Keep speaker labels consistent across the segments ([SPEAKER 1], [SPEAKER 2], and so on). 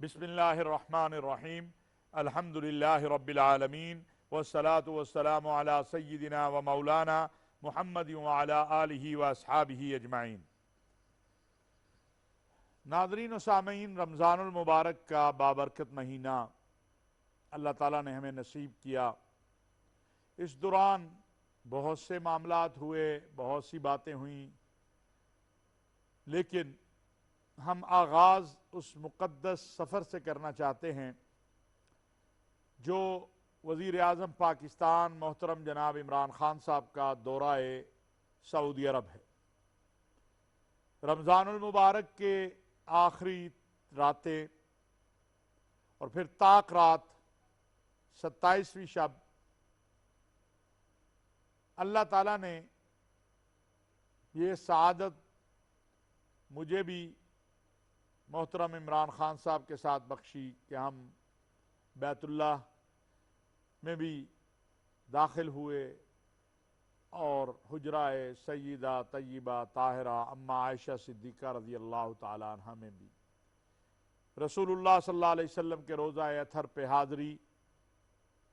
[SPEAKER 1] بسم اللہ الرحمن الرحیم الحمدللہ رب العالمین والصلاة والسلام علی سیدنا و مولانا محمد وعلی آلہ و اصحابہ اجمعین۔ ناظرین و سامعین، رمضان المبارک کا بابرکت مہینہ اللہ تعالیٰ نے ہمیں نصیب کیا۔ اس دوران بہت سے معاملات ہوئے، بہت سی باتیں ہوئیں، لیکن ہم آغاز اس مقدس سفر سے کرنا چاہتے ہیں جو وزیر اعظم پاکستان محترم جناب عمران خان صاحب کا دورہ سعودی عرب ہے۔ رمضان المبارک کے آخری راتیں اور پھر طاق رات 27ویں شب اللہ تعالیٰ نے یہ سعادت مجھے بھی محترم عمران خان صاحب کے ساتھ بخشی کہ ہم بیت اللہ میں بھی داخل ہوئے اور حجرہ سیدہ طیبہ طاہرہ اما عائشہ صدیقہ رضی اللہ تعالی عنہ میں بھی رسول اللہ صلی اللہ علیہ وسلم کے روضہ اطہر پہ حاضری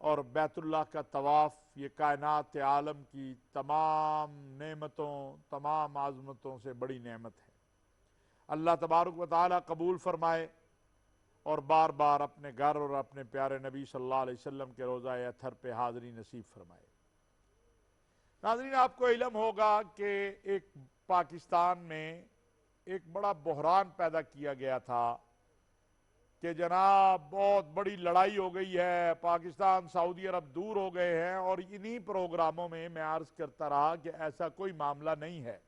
[SPEAKER 1] اور بیت اللہ کا طواف، یہ کائنات عالم کی تمام نعمتوں، تمام عظمتوں سے بڑی نعمت ہے۔ اللہ تبارک و تعالی قبول فرمائے اور بار بار اپنے گھر اور اپنے پیارے نبی صلی اللہ علیہ وسلم کے روضہ اطہر پہ حاضری نصیب فرمائے۔ ناظرین، آپ کو علم ہوگا کہ ایک پاکستان میں ایک بڑا بحران پیدا کیا گیا تھا کہ جناب بہت بڑی لڑائی ہو گئی ہے، پاکستان سعودی عرب دور ہو گئے ہیں، اور انہی پروگراموں میں عرض کرتا رہا کہ ایسا کوئی معاملہ نہیں ہے،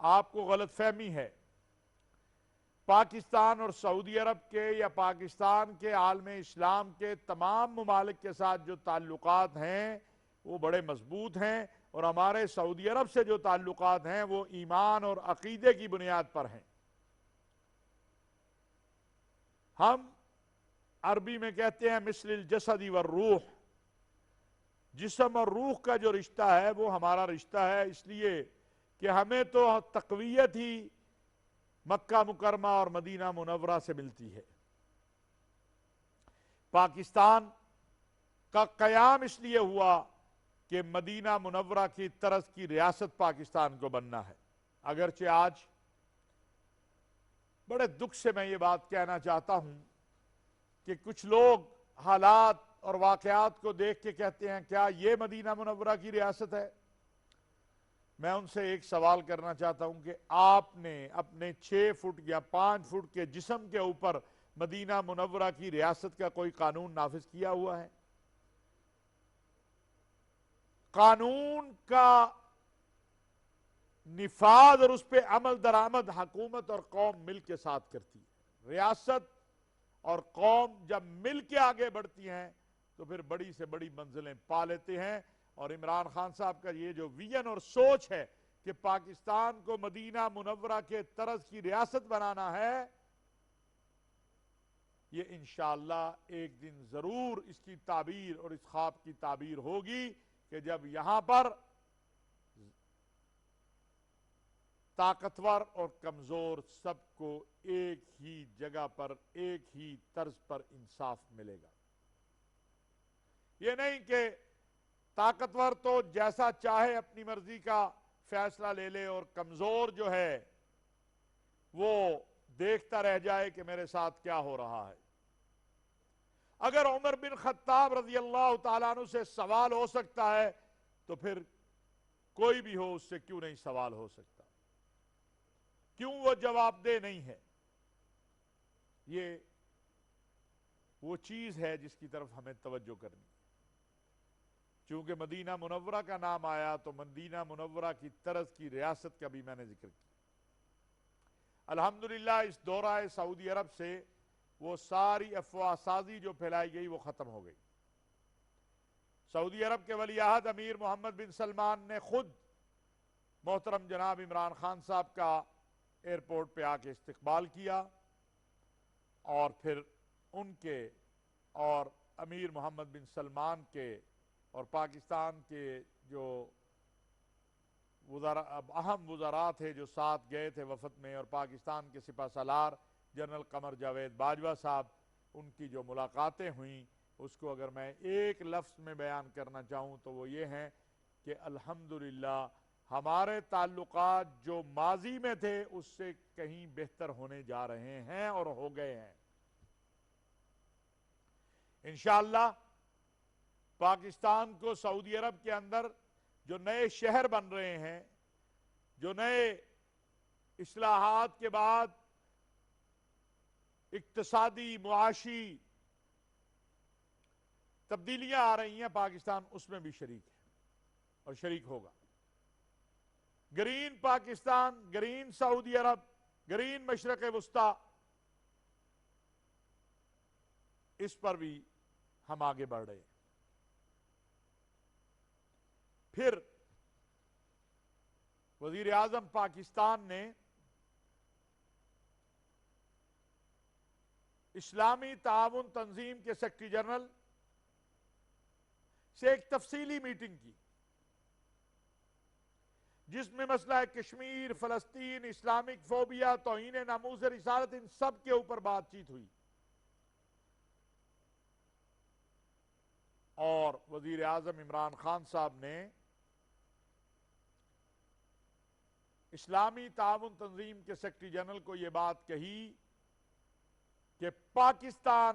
[SPEAKER 1] آپ کو غلط فہمی ہے۔ پاکستان اور سعودی عرب کے یا پاکستان کے عالم اسلام کے تمام ممالک کے ساتھ جو تعلقات ہیں وہ بڑے مضبوط ہیں، اور ہمارے سعودی عرب سے جو تعلقات ہیں وہ ایمان اور عقیدے کی بنیاد پر ہیں۔ ہم عربی میں کہتے ہیں مثل الجسد والروح، جسم اور روح کا جو رشتہ ہے وہ ہمارا رشتہ ہے، اس لیے کہ ہمیں تو تقویت ہی مکہ مکرمہ اور مدینہ منورہ سے ملتی ہے۔ پاکستان کا قیام اس لیے ہوا کہ مدینہ منورہ کی طرز کی ریاست پاکستان کو بننا ہے۔ اگرچہ آج بڑے دکھ سے میں یہ بات کہنا چاہتا ہوں کہ کچھ لوگ حالات اور واقعات کو دیکھ کے کہتے ہیں کیا یہ مدینہ منورہ کی ریاست ہے؟ میں ان سے ایک سوال کرنا چاہتا ہوں کہ آپ نے اپنے 6 فٹ یا 5 فٹ کے جسم کے اوپر مدینہ منورہ کی ریاست کا کوئی قانون نافذ کیا ہوا ہے؟ قانون کا نفاذ اور اس پہ عمل درآمد حکومت اور قوم مل کے ساتھ کرتی ہے۔ ریاست اور قوم جب مل کے آگے بڑھتی ہیں تو پھر بڑی سے بڑی منزلیں پا لیتے ہیں، اور عمران خان صاحب کا یہ جو ویژن اور سوچ ہے کہ پاکستان کو مدینہ منورہ کے طرز کی ریاست بنانا ہے، یہ انشاءاللہ ایک دن ضرور اس کی تعبیر اور اس خواب کی تعبیر ہوگی کہ جب یہاں پر طاقتور اور کمزور سب کو ایک ہی جگہ پر ایک ہی طرز پر انصاف ملے گا۔ یہ نہیں کہ طاقتور تو جیسا چاہے اپنی مرضی کا فیصلہ لے لے اور کمزور جو ہے وہ دیکھتا رہ جائے کہ میرے ساتھ کیا ہو رہا ہے۔ اگر عمر بن خطاب رضی اللہ تعالیٰ عنہ سے سوال ہو سکتا ہے تو پھر کوئی بھی ہو اس سے کیوں نہیں سوال ہو سکتا؟ کیوں وہ جواب دہ نہیں ہے؟ یہ وہ چیز ہے جس کی طرف ہمیں توجہ کرنی ہے۔ چونکہ مدینہ منورہ کا نام آیا تو مدینہ منورہ کی طرز کی ریاست کا بھی میں نے ذکر کیا۔ الحمدللہ اس دورہ سعودی عرب سے وہ ساری افواہ سازی جو پھیلائی گئی وہ ختم ہو گئی۔ سعودی عرب کے ولی عہد امیر محمد بن سلمان نے خود محترم جناب عمران خان صاحب کا ایئرپورٹ پہ آ کے استقبال کیا، اور پھر ان کے اور امیر محمد بن سلمان کے اور پاکستان کے جو اہم وزراء تھے جو ساتھ گئے تھے وفد میں، اور پاکستان کے سپہ سالار جنرل قمر جاوید باجوہ صاحب، ان کی جو ملاقاتیں ہوئیں اس کو اگر میں ایک لفظ میں بیان کرنا چاہوں تو وہ یہ ہیں کہ الحمدللہ ہمارے تعلقات جو ماضی میں تھے اس سے کہیں بہتر ہونے جا رہے ہیں اور ہو گئے ہیں۔ انشاءاللہ پاکستان کو سعودی عرب کے اندر جو نئے شہر بن رہے ہیں، جو نئے اصلاحات کے بعد اقتصادی معاشی تبدیلیاں آ رہی ہیں، پاکستان اس میں بھی شریک ہے اور شریک ہوگا۔ گرین پاکستان، گرین سعودی عرب، گرین مشرق وسطی، اس پر بھی ہم آگے بڑھ رہے ہیں۔ پھر وزیر اعظم پاکستان نے اسلامی تعاون تنظیم کے سیکرٹری جنرل سے ایک تفصیلی میٹنگ کی، جس میں مسئلہ کشمیر، فلسطین، اسلامک فوبیا، توہین ناموس رسالت، ان سب کے اوپر بات چیت ہوئی۔ اور وزیر اعظم عمران خان صاحب نے اسلامی تعاون تنظیم کے سیکرٹری جنرل کو یہ بات کہی کہ پاکستان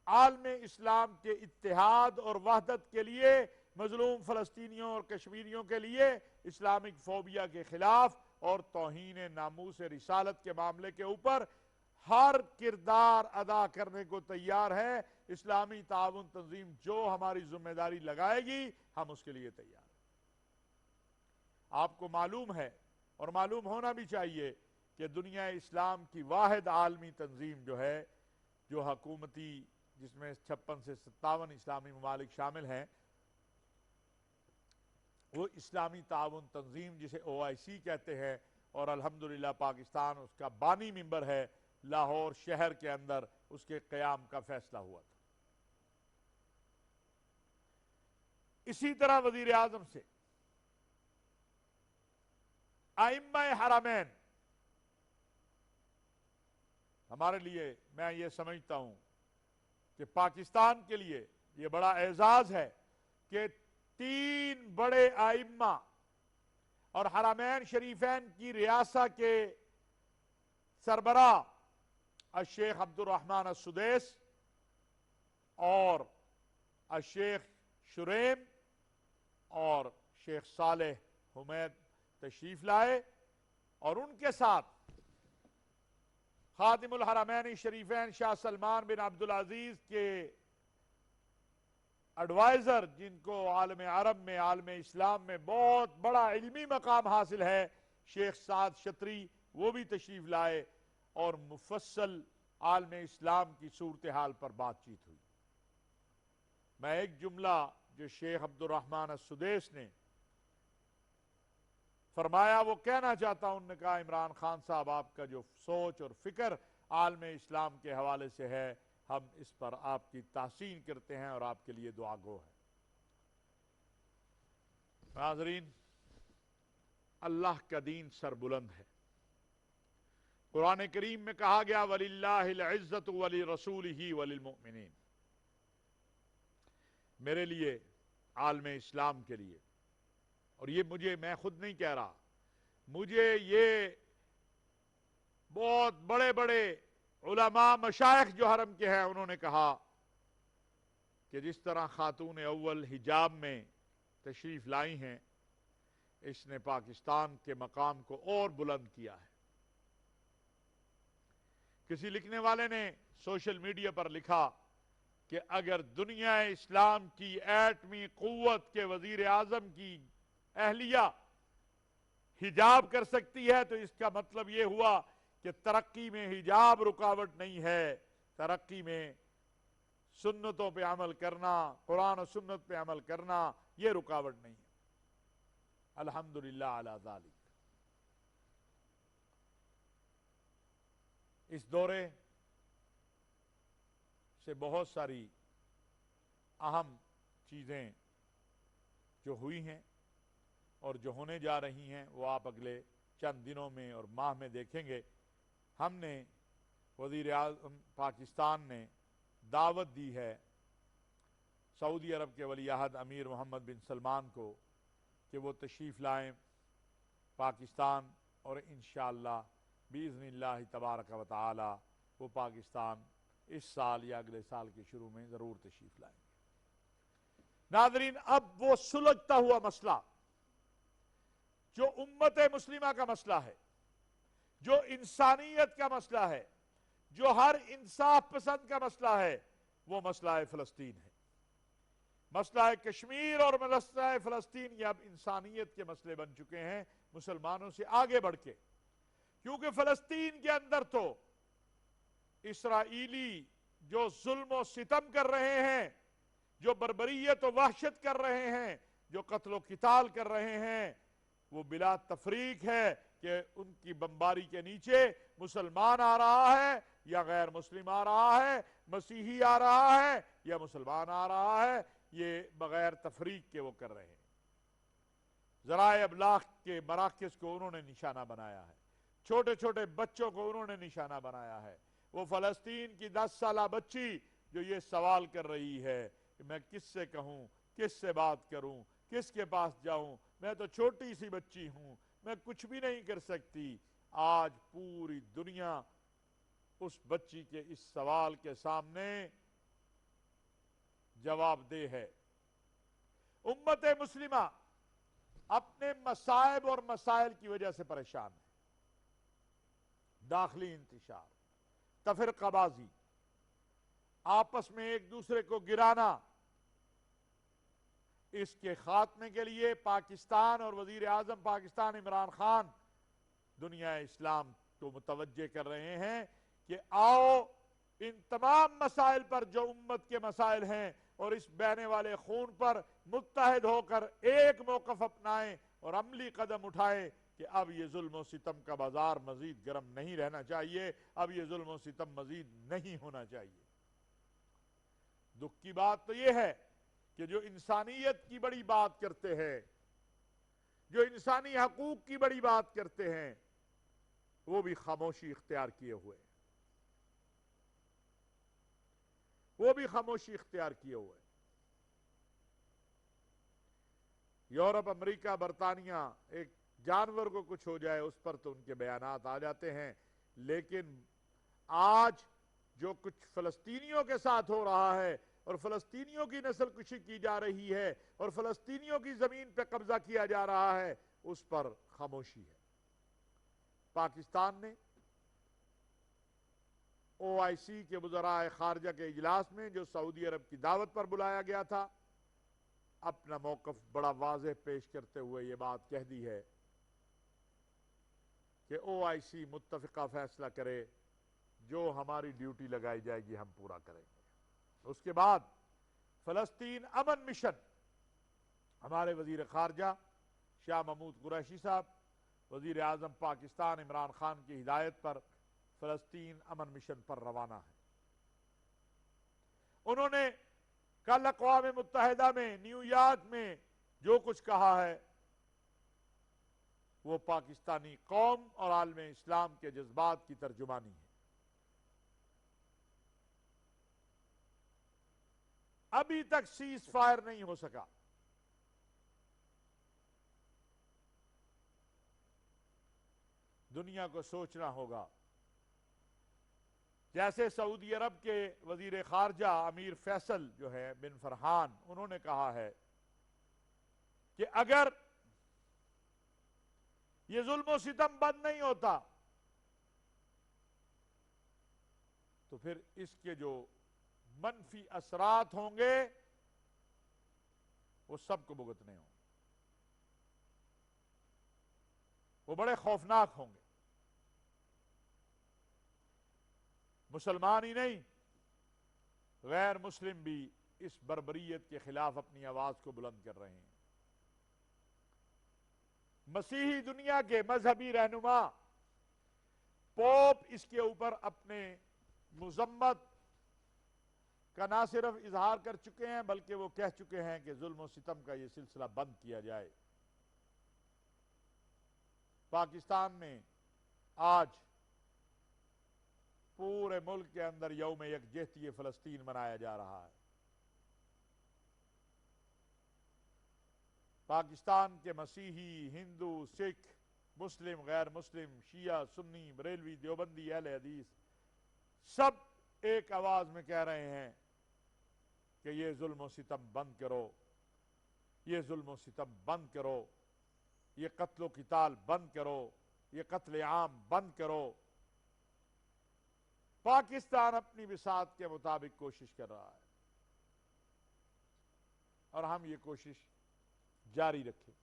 [SPEAKER 1] عالم اسلام کے اتحاد اور وحدت کے لیے، مظلوم فلسطینیوں اور کشمیریوں کے لیے، اسلامک فوبیا کے خلاف اور توہین ناموس رسالت کے معاملے کے اوپر ہر کردار ادا کرنے کو تیار ہے۔ اسلامی تعاون تنظیم جو ہماری ذمہ داری لگائے گی ہم اس کے لیے تیار ہیں۔ آپ کو معلوم ہے اور معلوم ہونا بھی چاہیے کہ دنیا اسلام کی واحد عالمی تنظیم جو ہے، جو حکومتی، جس میں 56 سے 57 اسلامی ممالک شامل ہیں، وہ اسلامی تعاون تنظیم جسے OIC کہتے ہیں، اور الحمدللہ پاکستان اس کا بانی ممبر ہے۔ لاہور شہر کے اندر اس کے قیام کا فیصلہ ہوا تھا۔ اسی طرح وزیر اعظم سے ائمہ حرمین، ہمارے لیے، میں یہ سمجھتا ہوں کہ پاکستان کے لیے یہ بڑا اعزاز ہے کہ 3 بڑے ائمہ اور حرمین شریفین کی ریاست کے سربراہ الشیخ عبد الرحمن السدیس اور الشیخ شریم اور شیخ صالح حمید تشریف لائے، اور ان کے ساتھ خادم الحرمین شریفین شاہ سلمان بن عبدالعزیز کے ایڈوائزر، جن کو عالم عرب میں، عالم اسلام میں بہت بڑا علمی مقام حاصل ہے، شیخ سعد شتری، وہ بھی تشریف لائے، اور مفصل عالم اسلام کی صورتحال پر بات چیت ہوئی۔ میں ایک جملہ جو شیخ عبد الرحمن السدیس نے فرمایا وہ کہنا چاہتا ہوں۔ انہوں نے کہا عمران خان صاحب، آپ کا جو سوچ اور فکر عالم اسلام کے حوالے سے ہے، ہم اس پر آپ کی تحسین کرتے ہیں اور آپ کے لیے دعا گو ہیں۔ ناظرین، اللہ کا دین سر بلند ہے۔ قرآن کریم میں کہا گیا وَلِلَّهِ الْعِزَّةُ وَلِرَسُولِهِ وَلِلْمُؤْمِنِينَ، میرے لیے، عالم اسلام کے لیے، اور یہ میں خود نہیں کہہ رہا، مجھے یہ بہت بڑے بڑے علماء مشائخ جو حرم کے ہیں انہوں نے کہا کہ جس طرح خاتون اول حجاب میں تشریف لائی ہیں، اس نے پاکستان کے مقام کو اور بلند کیا ہے۔ کسی لکھنے والے نے سوشل میڈیا پر لکھا کہ اگر دنیا اسلام کی ایٹمی قوت کے وزیر اعظم کی اہلیہ حجاب کر سکتی ہے تو اس کا مطلب یہ ہوا کہ ترقی میں حجاب رکاوٹ نہیں ہے، ترقی میں سنتوں پہ عمل کرنا، قرآن و سنت پہ عمل کرنا، یہ رکاوٹ نہیں ہے۔ الحمدللہ علی ذالک۔ اس دورے سے بہت ساری اہم چیزیں جو ہوئی ہیں اور جو ہونے جا رہی ہیں وہ آپ اگلے چند دنوں میں اور ماہ میں دیکھیں گے۔ ہم نے وزیر اعظم پاکستان نے دعوت دی ہے سعودی عرب کے ولی عہد امیر محمد بن سلمان کو کہ وہ تشریف لائیں پاکستان، اور انشاءاللہ باذن اللہ تبارک و تعالی وہ پاکستان اس سال یا اگلے سال کے شروع میں ضرور تشریف لائیں گے۔ ناظرین، اب وہ سلجھتا ہوا مسئلہ جو امت مسلمہ کا مسئلہ ہے، جو انسانیت کا مسئلہ ہے، جو ہر انصاف پسند کا مسئلہ ہے، وہ مسئلہ فلسطین ہے۔ مسئلہ کشمیر اور مسئلہ فلسطین یہ اب انسانیت کے مسئلے بن چکے ہیں مسلمانوں سے آگے بڑھ کے، کیونکہ فلسطین کے اندر تو اسرائیلی جو ظلم و ستم کر رہے ہیں، جو بربریت و وحشت کر رہے ہیں، جو قتل و قتال کر رہے ہیں، وہ بلا تفریق ہے کہ ان کی بمباری کے نیچے مسلمان آ رہا ہے یا غیر مسلم آ رہا ہے، مسیحی آ رہا ہے یا مسلمان آ رہا ہے، یہ بغیر تفریق کے وہ کر رہے ہیں۔ ذرائع ابلاغ کے مراکز کو انہوں نے نشانہ بنایا ہے، چھوٹے چھوٹے بچوں کو انہوں نے نشانہ بنایا ہے۔ وہ فلسطین کی 10 سالہ بچی جو یہ سوال کر رہی ہے کہ میں کس سے کہوں، کس سے بات کروں، کس کے پاس جاؤں، میں تو چھوٹی سی بچی ہوں، میں کچھ بھی نہیں کر سکتی، آج پوری دنیا اس بچی کے اس سوال کے سامنے جواب دہ ہے۔ امت مسلمہ اپنے مصائب اور مسائل کی وجہ سے پریشان ہے۔ داخلی انتشار، تفرقہ بازی، آپس میں ایک دوسرے کو گرانا، اس کے خاتمے کے لیے پاکستان اور وزیر اعظم پاکستان عمران خان دنیا اسلام کو متوجہ کر رہے ہیں کہ آؤ ان تمام مسائل پر جو امت کے مسائل ہیں اور اس بہنے والے خون پر متحد ہو کر ایک موقف اپنائیں اور عملی قدم اٹھائیں کہ اب یہ ظلم و ستم کا بازار مزید گرم نہیں رہنا چاہیے، اب یہ ظلم و ستم مزید نہیں ہونا چاہیے۔ دکھ کی بات تو یہ ہے کہ جو انسانیت کی بڑی بات کرتے ہیں، جو انسانی حقوق کی بڑی بات کرتے ہیں، وہ بھی خاموشی اختیار کیے ہوئے ہیں، وہ بھی خاموشی اختیار کیے ہوئے ہیں۔ یورپ، امریکہ، برطانیہ، ایک جانور کو کچھ ہو جائے اس پر تو ان کے بیانات آ جاتے ہیں، لیکن آج جو کچھ فلسطینیوں کے ساتھ ہو رہا ہے اور فلسطینیوں کی نسل کشی کی جا رہی ہے اور فلسطینیوں کی زمین پہ قبضہ کیا جا رہا ہے، اس پر خاموشی ہے۔ پاکستان نے OIC کے وزراء خارجہ کے اجلاس میں جو سعودی عرب کی دعوت پر بلایا گیا تھا، اپنا موقف بڑا واضح پیش کرتے ہوئے یہ بات کہہ دی ہے کہ OIC متفقہ فیصلہ کرے، جو ہماری ڈیوٹی لگائی جائے گی ہم پورا کریں گے۔ اس کے بعد فلسطین امن مشن، ہمارے وزیر خارجہ شاہ محمود قریشی صاحب وزیر اعظم پاکستان عمران خان کی ہدایت پر فلسطین امن مشن پر روانہ ہے۔ انہوں نے کل اقوام متحدہ میں نیو یارک میں جو کچھ کہا ہے وہ پاکستانی قوم اور عالم اسلام کے جذبات کی ترجمانی ہے۔ ابھی تک سیز فائر نہیں ہو سکا۔ دنیا کو سوچنا ہوگا، جیسے سعودی عرب کے وزیر خارجہ امیر فیصل جو ہے بن فرحان، انہوں نے کہا ہے کہ اگر یہ ظلم و ستم بند نہیں ہوتا تو پھر اس کے جو منفی اثرات ہوں گے وہ سب کو بھگتنے ہوں گے، وہ بڑے خوفناک ہوں گے۔ مسلمان ہی نہیں، غیر مسلم بھی اس بربریت کے خلاف اپنی آواز کو بلند کر رہے ہیں۔ مسیحی دنیا کے مذہبی رہنما پوپ اس کے اوپر اپنے مذمت کا نہ صرف اظہار کر چکے ہیں بلکہ وہ کہہ چکے ہیں کہ ظلم و ستم کا یہ سلسلہ بند کیا جائے۔ پاکستان میں آج پورے ملک کے اندر یوم یکجہتی فلسطین منایا جا رہا ہے۔ پاکستان کے مسیحی، ہندو، سکھ، مسلم، غیر مسلم، شیعہ، سنی، بریلوی، دیوبندی، اہل حدیث سب ایک آواز میں کہہ رہے ہیں کہ یہ ظلم و ستم بند کرو، یہ ظلم و ستم بند کرو، یہ قتل و قتال بند کرو، یہ قتل عام بند کرو۔ پاکستان اپنی بساط کے مطابق کوشش کر رہا ہے اور ہم یہ کوشش جاری رکھیں۔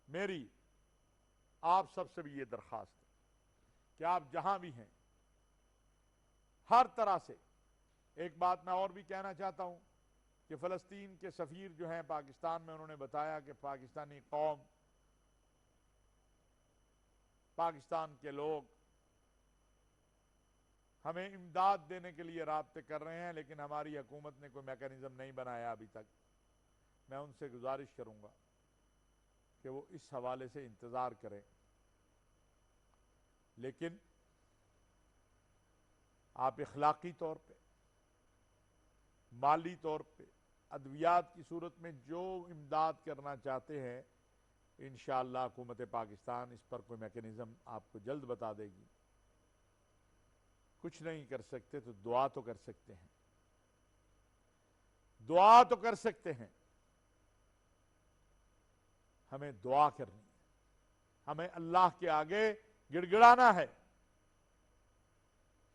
[SPEAKER 1] میری آپ سب سے بھی یہ درخواست ہے کہ آپ جہاں بھی ہیں ہر طرح سے، ایک بات میں اور بھی کہنا چاہتا ہوں کہ فلسطین کے سفیر جو ہیں پاکستان میں، انہوں نے بتایا کہ پاکستانی قوم، پاکستان کے لوگ ہمیں امداد دینے کے لیے رابطے کر رہے ہیں، لیکن ہماری حکومت نے کوئی میکانزم نہیں بنایا ابھی تک۔ میں ان سے گزارش کروں گا کہ وہ اس حوالے سے انتظار کریں، لیکن آپ اخلاقی طور پہ، مالی طور پہ، ادویات کی صورت میں جو امداد کرنا چاہتے ہیں، انشاءاللہ حکومت پاکستان اس پر کوئی میکانزم آپ کو جلد بتا دے گی۔ کچھ نہیں کر سکتے تو دعا تو کر سکتے ہیں، دعا تو کر سکتے ہیں۔ ہمیں دعا کرنی ہے، ہمیں اللہ کے آگے گڑگڑانا ہے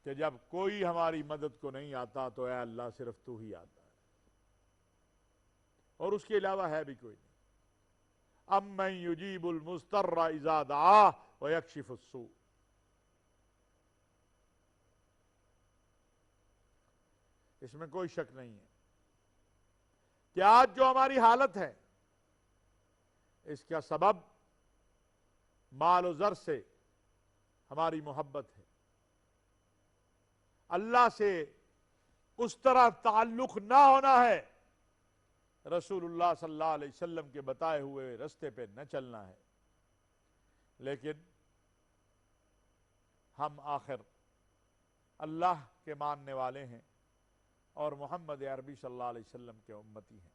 [SPEAKER 1] کہ جب کوئی ہماری مدد کو نہیں آتا تو اے اللہ صرف تو ہی آتا ہے، اور اس کے علاوہ ہے بھی کوئی نہیں۔ امن یجیب المضطر اذا دعاہ ویکشف السوء۔ اس میں کوئی شک نہیں ہے کہ آج جو ہماری حالت ہے اس کا سبب مال و زر سے ہماری محبت ہے۔ اللہ سے اس طرح تعلق نہ ہونا ہے، رسول اللہ صلی اللہ علیہ وسلم کے بتائے ہوئے رستے پہ نہ چلنا ہے، لیکن ہم آخر اللہ کے ماننے والے ہیں اور محمد عربی صلی اللہ علیہ وسلم کے امتی ہیں۔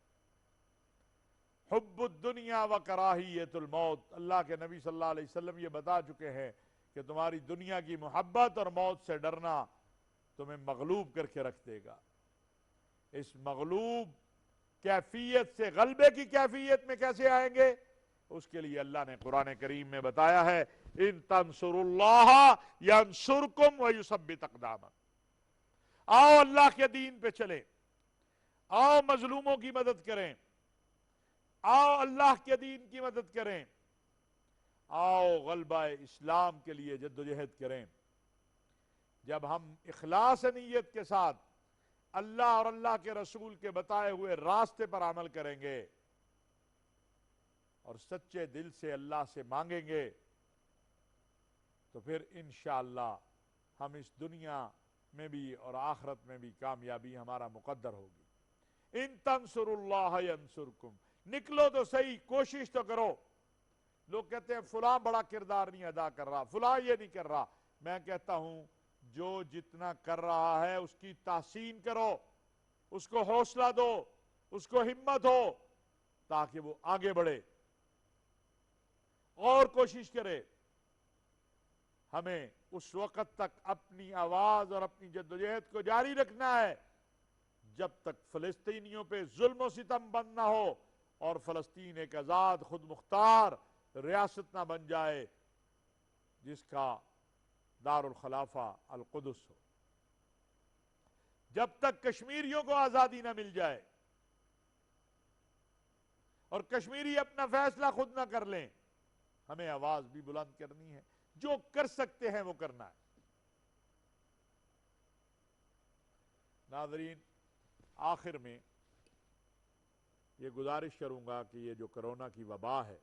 [SPEAKER 1] حب الدنیا و کراہیت الموت، اللہ کے نبی صلی اللہ علیہ وسلم یہ بتا چکے ہیں کہ تمہاری دنیا کی محبت اور موت سے ڈرنا تمہیں مغلوب کر کے رکھ دے گا۔ اس مغلوب کیفیت سے غلبے کی کیفیت میں کیسے آئیں گے؟ اس کے لیے اللہ نے قرآن کریم میں بتایا ہے، ان تنصروا اللہ ینصرکم ویثبت اقدامکم۔ آؤ اللہ کے دین پہ چلیں، آؤ مظلوموں کی مدد کریں، آؤ اللہ کے دین کی مدد کریں، آؤ غلبہ اسلام کے لیے جدوجہد کریں۔ جب ہم اخلاص نیت کے ساتھ اللہ اور اللہ کے رسول کے بتائے ہوئے راستے پر عمل کریں گے اور سچے دل سے اللہ سے مانگیں گے، تو پھر انشاءاللہ ہم اس دنیا میں بھی اور آخرت میں بھی کامیابی ہمارا مقدر ہوگی۔ ان تنصروا اللہ ینصرکم، نکلو تو صحیح، کوشش تو کرو۔ لوگ کہتے ہیں فلاں بڑا کردار نہیں ادا کر رہا، فلاں یہ نہیں کر رہا۔ میں کہتا ہوں جو جتنا کر رہا ہے اس کی تحسین کرو، اس کو حوصلہ دو، اس کو ہمت ہو تاکہ وہ آگے بڑھے اور کوشش کرے۔ ہمیں اس وقت تک اپنی آواز اور اپنی جدوجہد کو جاری رکھنا ہے جب تک فلسطینیوں پہ ظلم و ستم بند نہ ہو اور فلسطین ایک آزاد خود مختار ریاست نہ بن جائے جس کا دار الخلافہ القدس ہو، جب تک کشمیریوں کو آزادی نہ مل جائے اور کشمیری اپنا فیصلہ خود نہ کر لیں، ہمیں آواز بھی بلند کرنی ہے، جو کر سکتے ہیں وہ کرنا ہے۔ ناظرین، آخر میں یہ گزارش کروں گا کہ یہ جو کرونا کی وبا ہے،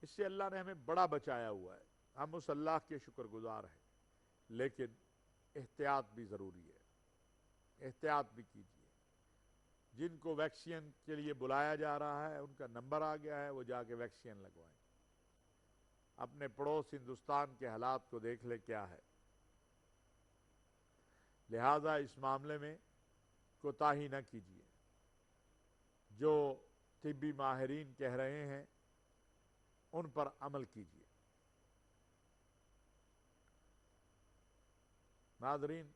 [SPEAKER 1] اس سے اللہ نے ہمیں بڑا بچایا ہوا ہے، ہم اس اللہ کے شکر گزار ہیں، لیکن احتیاط بھی ضروری ہے، احتیاط بھی کیجیے۔ جن کو ویکسین کے لیے بلایا جا رہا ہے ان کا نمبر آ گیا ہے، وہ جا کے ویکسین لگوائیں۔ اپنے پڑوس ہندوستان کے حالات کو دیکھ لے کیا ہے. لہذا اس معاملے میں کوتاہی نہ کیجیے. جو طبی ماہرین کہہ رہے ہیں ان پر عمل کیجیے. ناظرین،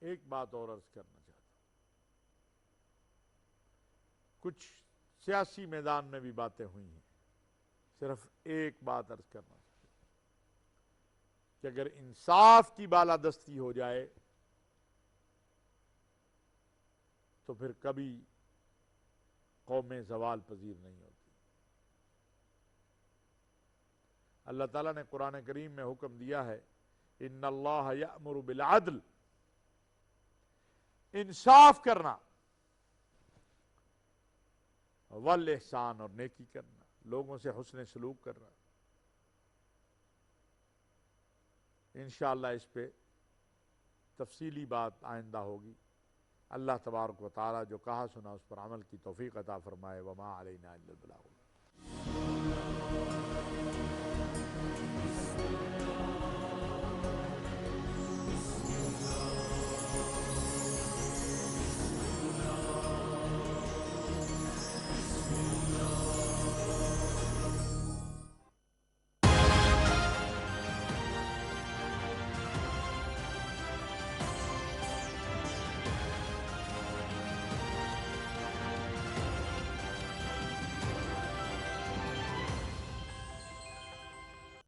[SPEAKER 1] ایک بات اور عرض کرنا چاہتا ہوں. کچھ سیاسی میدان میں بھی باتیں ہوئی ہیں. صرف ایک بات عرض کرنا چاہتا ہوں کہ اگر انصاف کی بالادستی ہو جائے تو پھر کبھی قومیں زوال پذیر نہیں ہوتی. اللہ تعالیٰ نے قرآن کریم میں حکم دیا ہے ان اللہ یأمر بالعدل، انصاف کرنا، والاحسان، اور نیکی کرنا، لوگوں سے حسن سلوک کرنا. انشاءاللہ اس پہ تفصیلی بات آئندہ ہوگی. اللہ تبارک و تعالی جو کہا سنا اس پر عمل کی توفیق عطا فرمائے. وما علینا الا البلاغ.